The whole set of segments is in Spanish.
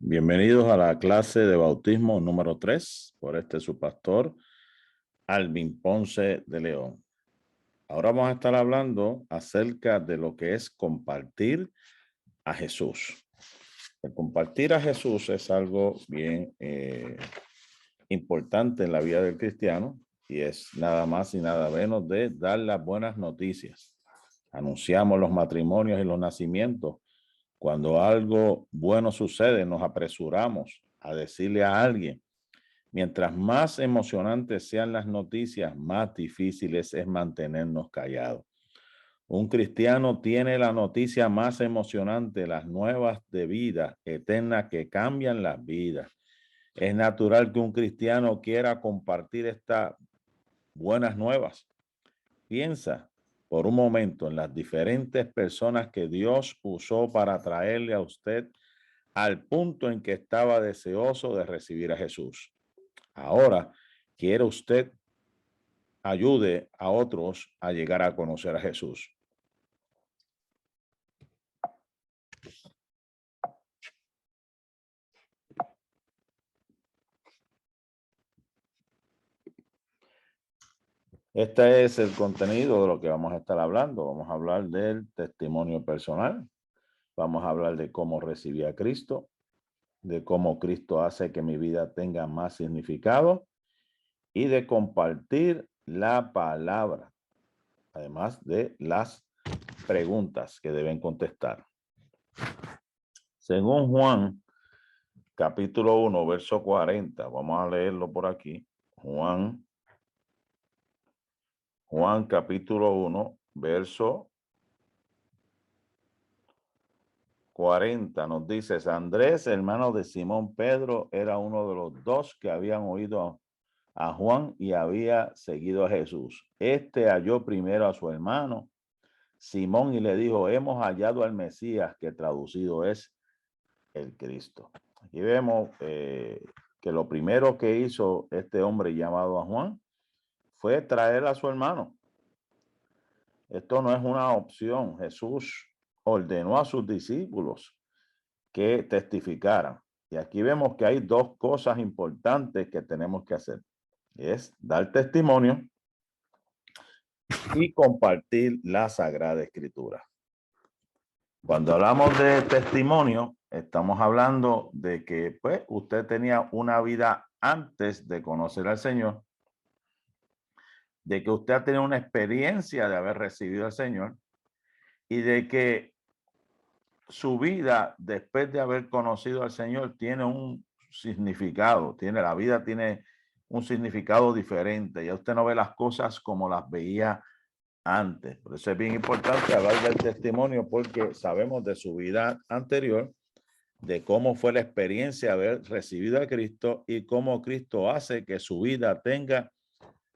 Bienvenidos a la clase de bautismo número 3 por su pastor Alvin Ponce de León. Ahora vamos a estar hablando acerca de lo que es compartir a Jesús. El compartir a Jesús es algo bien importante en la vida del cristiano y es nada más y nada menos de dar las buenas noticias. Anunciamos los matrimonios y los nacimientos. Cuando algo bueno sucede, nos apresuramos a decirle a alguien. Mientras más emocionantes sean las noticias, más difíciles es mantenernos callados. Un cristiano tiene la noticia más emocionante, las nuevas de vida eterna que cambian las vidas. Es natural que un cristiano quiera compartir estas buenas nuevas. Piensa por un momento en las diferentes personas que Dios usó para traerle a usted al punto en que estaba deseoso de recibir a Jesús. Ahora, quiere usted ayude a otros a llegar a conocer a Jesús. Este es el contenido de lo que vamos a estar hablando. Vamos a hablar del testimonio personal. Vamos a hablar de cómo recibí a Cristo, de cómo Cristo hace que mi vida tenga más significado y de compartir la palabra, además de las preguntas que deben contestar. Según Juan, capítulo 1, verso 40, vamos a leerlo por aquí. Juan capítulo 1, verso 40 nos dice: Andrés, hermano de Simón Pedro, era uno de los dos que habían oído a Juan y había seguido a Jesús. Este halló primero a su hermano Simón y le dijo: hemos hallado al Mesías, que traducido es el Cristo. Aquí vemos que lo primero que hizo este hombre llamado a Juan fue traer a su hermano. Esto no es una opción. Jesús ordenó a sus discípulos que testificaran. Y aquí vemos que hay dos cosas importantes que tenemos que hacer. Es dar testimonio y compartir la Sagrada Escritura. Cuando hablamos de testimonio, estamos hablando de que pues usted tenía una vida antes de conocer al Señor, de que usted ha tenido una experiencia de haber recibido al Señor y de que su vida después de haber conocido al Señor tiene un significado, la vida tiene un significado diferente. Ya usted no ve las cosas como las veía antes. Por eso es bien importante hablar del testimonio, porque sabemos de su vida anterior, de cómo fue la experiencia de haber recibido a Cristo y cómo Cristo hace que su vida tenga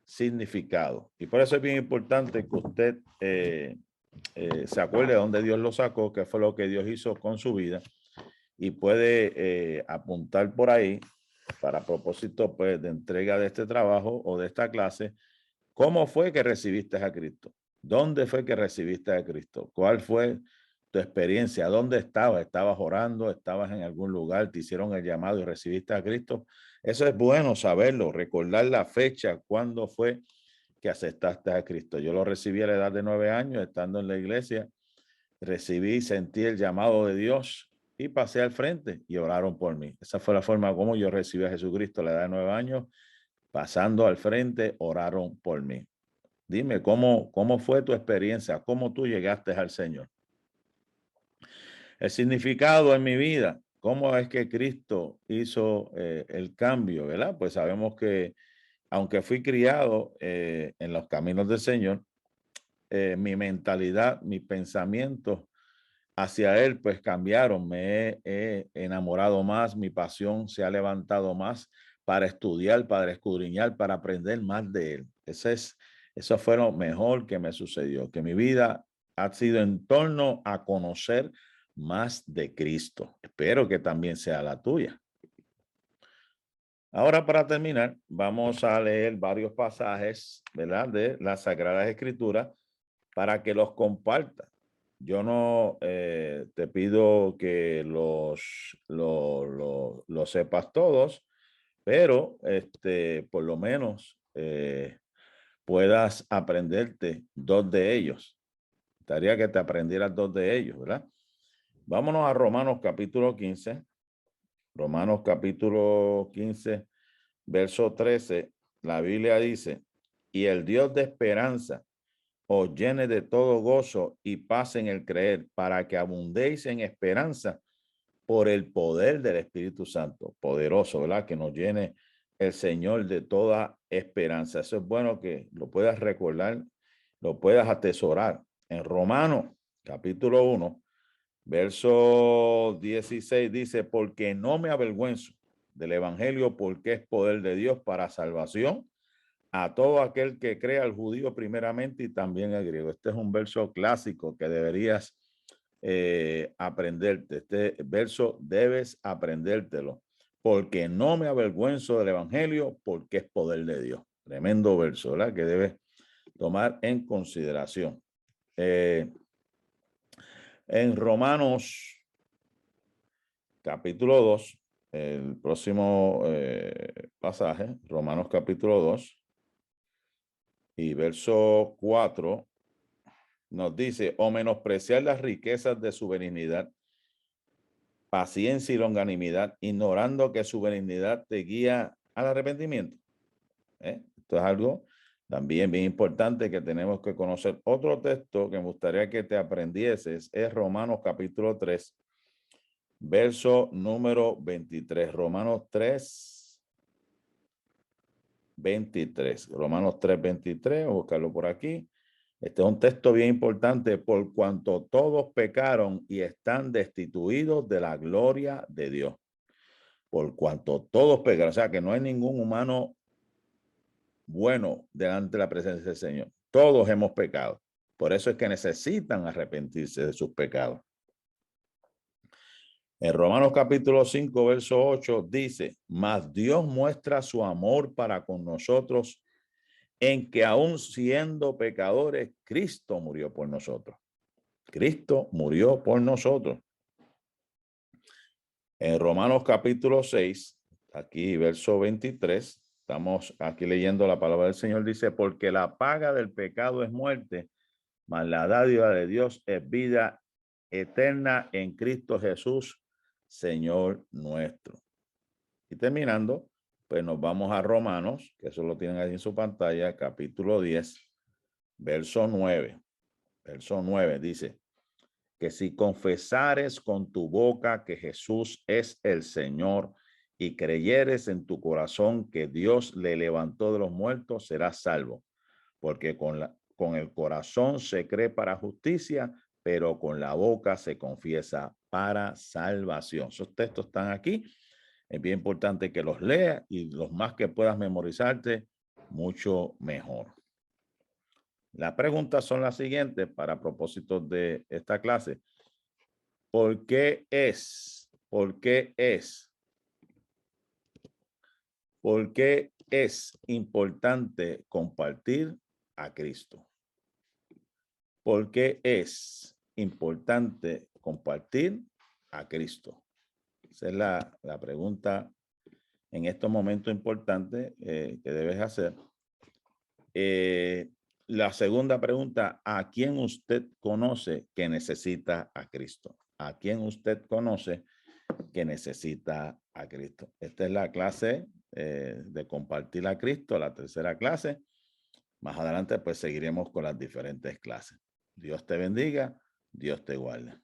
significado. Y por eso es bien importante que usted se acuerde de dónde Dios lo sacó, qué fue lo que Dios hizo con su vida, y puede apuntar por ahí para propósito pues de entrega de este trabajo o de esta clase. ¿Cómo fue que recibiste a Cristo? ¿Dónde fue que recibiste a Cristo? ¿Cuál fue tu experiencia? ¿Dónde estabas? ¿Estabas orando? ¿Estabas en algún lugar? ¿Te hicieron el llamado y recibiste a Cristo? Eso es bueno saberlo, recordar la fecha, cuándo fue que aceptaste a Cristo. Yo lo recibí a la edad de 9 años, estando en la iglesia. Recibí, sentí el llamado de Dios y pasé al frente y oraron por mí. Esa fue la forma como yo recibí a Jesucristo a la edad de 9 años. Pasando al frente, oraron por mí. Dime, ¿cómo fue tu experiencia? ¿Cómo tú llegaste al Señor? El significado en mi vida, ¿cómo es que Cristo hizo el cambio? ¿Verdad? Pues sabemos que aunque fui criado en los caminos del Señor, mi mentalidad, mis pensamientos hacia Él pues cambiaron. Me he enamorado más, mi pasión se ha levantado más para estudiar, para escudriñar, para aprender más de Él. Eso fue lo mejor que me sucedió, que mi vida ha sido en torno a conocer más de Cristo. Espero que también sea la tuya. Ahora, para terminar, vamos a leer varios pasajes, ¿verdad?, de las Sagradas Escrituras para que los compartas. yo no te pido que lo sepas todos, pero por lo menos puedas aprenderte 2 de ellos. Estaría que te aprendieras 2 de ellos, ¿verdad? Vámonos a Romanos capítulo 15. Romanos capítulo 15, verso 13. La Biblia dice, y el Dios de esperanza os llene de todo gozo y paz en el creer, para que abundéis en esperanza por el poder del Espíritu Santo. Poderoso, ¿verdad? Que nos llene el Señor de toda esperanza. Eso es bueno que lo puedas recordar, lo puedas atesorar. En Romanos, capítulo 1, verso 16 dice, porque no me avergüenzo del evangelio, porque es poder de Dios para salvación a todo aquel que crea, al judío primeramente y también al griego. Este es un verso clásico que deberías aprenderte. Este verso debes aprendértelo, porque no me avergüenzo del evangelio, porque es poder de Dios. Tremendo verso, ¿verdad? Que debes tomar en consideración. En Romanos capítulo 2, el próximo pasaje, Romanos capítulo 2 y verso 4, nos dice, o menospreciar las riquezas de su benignidad, paciencia y longanimidad, ignorando que su benignidad te guía al arrepentimiento. Esto es algo también bien importante que tenemos que conocer. Otro texto que me gustaría que te aprendieses es Romanos capítulo 3, verso número 23. Romanos 3, 23. Romanos 3, 23. Voy a buscarlo por aquí. Este es un texto bien importante. Por cuanto todos pecaron y están destituidos de la gloria de Dios. Por cuanto todos pecaron. O sea que no hay ningún humano bueno delante de la presencia del Señor. Todos hemos pecado. Por eso es que necesitan arrepentirse de sus pecados. En Romanos capítulo 5, verso 8 dice, mas Dios muestra su amor para con nosotros en que aún siendo pecadores, Cristo murió por nosotros. Cristo murió por nosotros. En Romanos capítulo 6, aquí verso 23, estamos aquí leyendo la palabra del Señor, dice, porque la paga del pecado es muerte, mas la dádiva de Dios es vida eterna en Cristo Jesús, Señor nuestro. Y terminando, pues nos vamos a Romanos, que eso lo tienen ahí en su pantalla, capítulo 10, verso 9. Verso 9 dice, que si confesares con tu boca que Jesús es el Señor y creyeres en tu corazón que Dios le levantó de los muertos, serás salvo. Porque con el corazón se cree para justicia, pero con la boca se confiesa para salvación. Esos textos están aquí. Es bien importante que los leas y los más que puedas memorizarte, mucho mejor. Las preguntas son las siguientes para propósitos de esta clase. ¿Por qué es? ¿Por qué es? ¿Por qué es importante compartir a Cristo? ¿Por qué es importante compartir a Cristo? Esa es la pregunta en estos momentos importantes que debes hacer. La segunda pregunta, ¿a quién usted conoce que necesita a Cristo? ¿A quién usted conoce que necesita a Cristo? Esta es la clase de compartir a Cristo, la tercera clase. Más adelante pues seguiremos con las diferentes clases. Dios te bendiga, Dios te guarde.